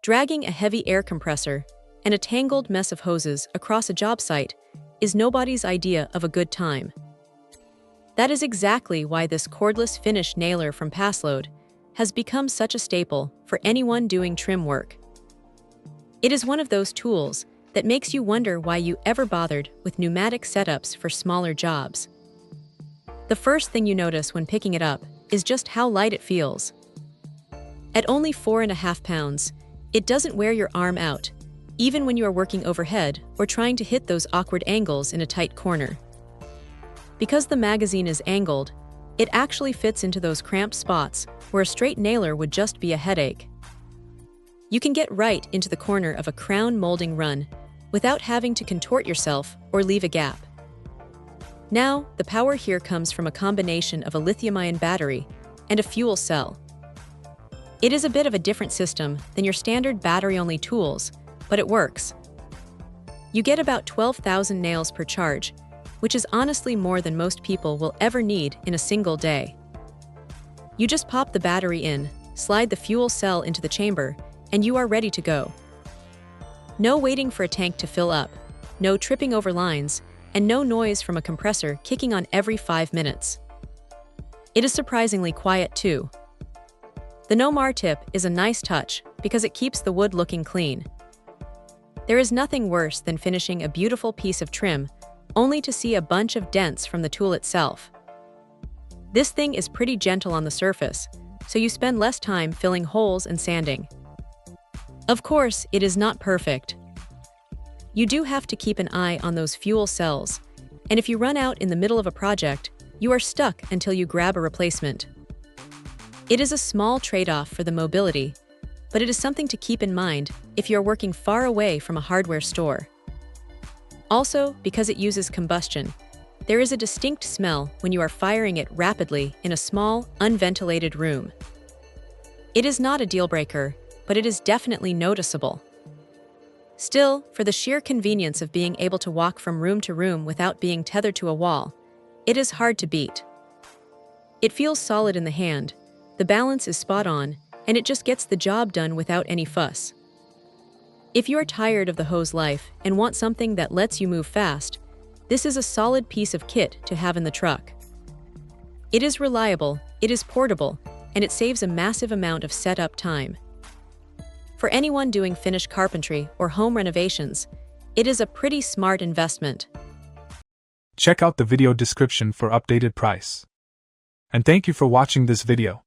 Dragging a heavy air compressor and a tangled mess of hoses across a job site is nobody's idea of a good time. That is exactly why this cordless finish nailer from Paslode has become such a staple for anyone doing trim work. It is one of those tools that makes you wonder why you ever bothered with pneumatic setups for smaller jobs. The first thing you notice when picking it up is just how light it feels. At only 4.5 pounds, it doesn't wear your arm out, even when you are working overhead or trying to hit those awkward angles in a tight corner. Because the magazine is angled, it actually fits into those cramped spots where a straight nailer would just be a headache. You can get right into the corner of a crown molding run without having to contort yourself or leave a gap. Now, the power here comes from a combination of a lithium-ion battery and a fuel cell. It is a bit of a different system than your standard battery-only tools, but it works. You get about 12,000 nails per charge, which is honestly more than most people will ever need in a single day. You just pop the battery in, slide the fuel cell into the chamber, and you are ready to go. No waiting for a tank to fill up, no tripping over lines, and no noise from a compressor kicking on every 5 minutes. It is surprisingly quiet too. The no-mar tip is a nice touch because it keeps the wood looking clean. There is nothing worse than finishing a beautiful piece of trim only to see a bunch of dents from the tool itself. This thing is pretty gentle on the surface, so you spend less time filling holes and sanding. Of course, it is not perfect. You do have to keep an eye on those fuel cells, and if you run out in the middle of a project, you are stuck until you grab a replacement. It is a small trade-off for the mobility, but it is something to keep in mind if you are working far away from a hardware store. Also, because it uses combustion, there is a distinct smell when you are firing it rapidly in a small, unventilated room. It is not a deal-breaker, but it is definitely noticeable. Still, for the sheer convenience of being able to walk from room to room without being tethered to a wall, it is hard to beat. It feels solid in the hand, the balance is spot on, and it just gets the job done without any fuss. If you are tired of the hose life and want something that lets you move fast, this is a solid piece of kit to have in the truck. It is reliable, it is portable, and it saves a massive amount of setup time. For anyone doing finish carpentry or home renovations, it is a pretty smart investment. Check out the video description for updated price. And thank you for watching this video.